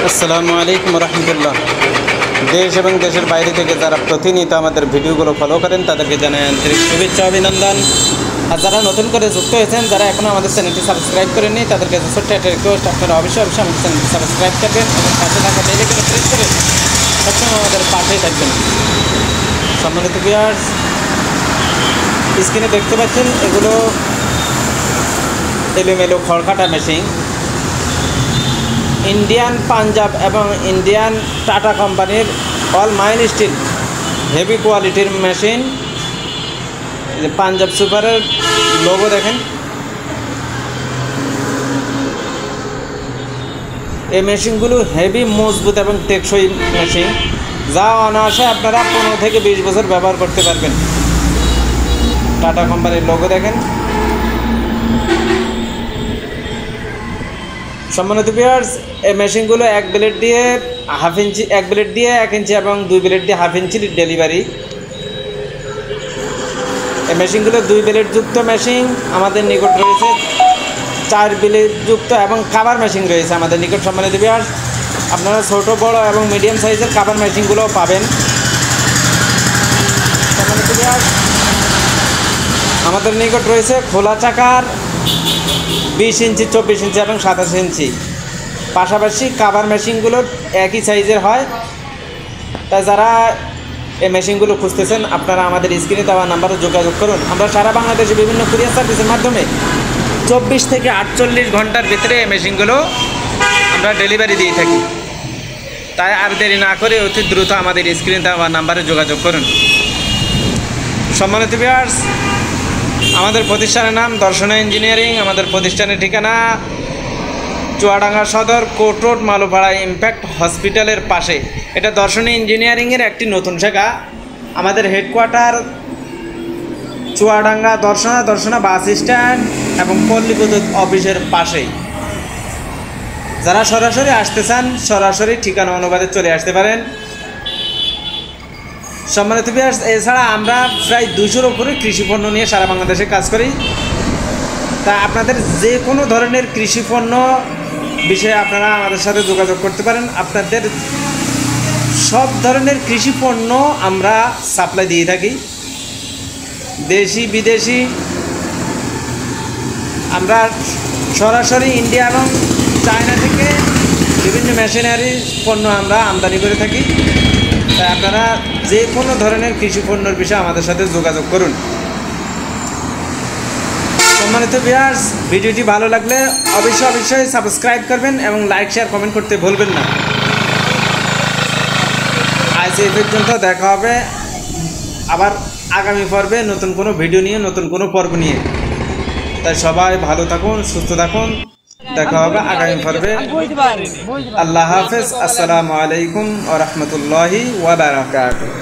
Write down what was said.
আসসালামু আলাইকুম রহমতুল্লাহ। দেশ এবং দেশের বাইরে থেকে যারা প্রতিনিয়ত আমাদের ভিডিওগুলো ফলো করেন তাদেরকে জানাই আন্তরিক শুভেচ্ছা অভিনন্দন। আর যারা নতুন করে যুক্ত হয়েছেন, যারা এখনও আমাদের চ্যানেলটি সাবস্ক্রাইব করেননি, তাদেরকে ছোট্ট একটা রিকোয়েস্ট, আপনারা অবশ্যই আমাদের চ্যানেলটি সাবস্ক্রাইব করবেন এবং পাশে থাকা বেল আইকনে প্রেস করে সবসময় আমাদের পাশেই থাকবেন। সম্মানিত ভিউয়ার্স, স্ক্রিনে দেখতে পাচ্ছেন এগুলো এলোমেলো খড়কাটা মেশিন। ইন্ডিয়ান পাঞ্জাব এবং ইন্ডিয়ান টাটা কোম্পানির অল মাইল স্টিল হেভি কোয়ালিটির মেশিন। পাঞ্জাব সুপারের লোগো দেখেন। এই মেশিনগুলো হেভি মজবুত এবং টেকসই মেশিন, যা অনায়াসে আপনারা 15 থেকে 20 বছর ব্যবহার করতে পারবেন। টাটা কোম্পানির লোগো দেখেন। সম্মানিত ভিউয়ার্স, এই মেশিনগুলো এক ব্লেড দিয়ে হাফ ইঞ্চি, এক ব্লেড দিয়ে 1 ইঞ্চি এবং 2 ব্লেড দিয়ে হাফ ইঞ্চির ডেলিভারি। এই মেশিনগুলো 2 ব্লেড যুক্ত মেশিন আমাদের নিকট রয়েছে, 4 ব্লেড যুক্ত এবং কাভার মেশিন রয়েছে আমাদের নিকট। সম্মানিত ভিউয়ার্স, আপনারা ছোট বড় এবং মিডিয়াম সাইজের কাভার মেশিনগুলোও পাবেন। সম্মানিত ভিউয়ার্স, আমাদের নিকট রয়েছে খোলা চাকার 20 ইঞ্চি, 24 ইঞ্চি এবং 27 ইঞ্চি। পাশাপাশি কাভার মেশিনগুলো একই সাইজের হয়। তাই যারা এই মেশিনগুলো খুঁজতেছেন, আপনারা আমাদের স্ক্রিনে দেওয়া নাম্বারে যোগাযোগ করুন। আমরা সারা বাংলাদেশে বিভিন্ন কুরিয়ার সার্ভিসের মাধ্যমে 24 থেকে 48 ঘন্টার ভিতরে এই মেশিনগুলো আমরা ডেলিভারি দিয়ে থাকি। তাই আর দেরি না করে অতি দ্রুত আমাদের স্ক্রিনে দেওয়া নাম্বারে যোগাযোগ করুন। সম্মানিত ভিউয়ার্স, আমাদের প্রতিষ্ঠানের নাম দর্শনা ইঞ্জিনিয়ারিং। আমাদের প্রতিষ্ঠানের ঠিকানা চুয়াডাঙ্গা সদর কোর্ট রোড, মালুপাড়া ইম্প্যাক্ট হসপিটালের পাশে। এটা দর্শনা ইঞ্জিনিয়ারিংয়ের একটি নতুন শাখা। আমাদের headquarter Chuadanga Darshana bus stand এবং পল্লী বিদ্যুৎ অফিসের পাশেই। যারা সরাসরি আসতে চান, সরাসরি ঠিকানা অনুবাদে চলে আসতে পারেন। সম্মানিত ভিউয়ার্স, এছাড়া আমরা প্রায় 200-র উপরে কৃষি পণ্য নিয়ে সারা বাংলাদেশে কাজ করি। তা আপনাদের যে কোনো ধরনের কৃষি পণ্য বিষয়ে আপনারা আমাদের সাথে যোগাযোগ করতে পারেন। আপনাদের সব ধরনের কৃষি পণ্য আমরা সাপ্লাই দিয়ে থাকি, দেশি বিদেশি। আমরা সরাসরি ইন্ডিয়া এবং চায়না থেকে বিভিন্ন মেশিনারি পণ্য আমরা আমদানি করে থাকি। তাই আপনারা যে কোনো ধরনের কৃষি পণ্যের বিষয়ে আমাদের সাথে যোগাযোগ করুন। সম্মানিত ভিউয়ার্স, ভিডিওটি ভালো লাগলে অবশ্যই সাবস্ক্রাইব করবেন এবং লাইক শেয়ার কমেন্ট করতে ভুলবেন না। আজ এই পর্যন্ত, দেখা হবে আবার আগামী পর্বে নতুন কোনো ভিডিও নিয়ে, নতুন কোনো পর্ব নিয়ে। তাই সবাই ভালো থাকুন, সুস্থ থাকুন। দেখা হবে আগামী পর্বে। আল্লাহ হাফেজ। আসসালামু আলাইকুম ওয়া রাহমাতুল্লাহি ওয়া বারাকাতুহু।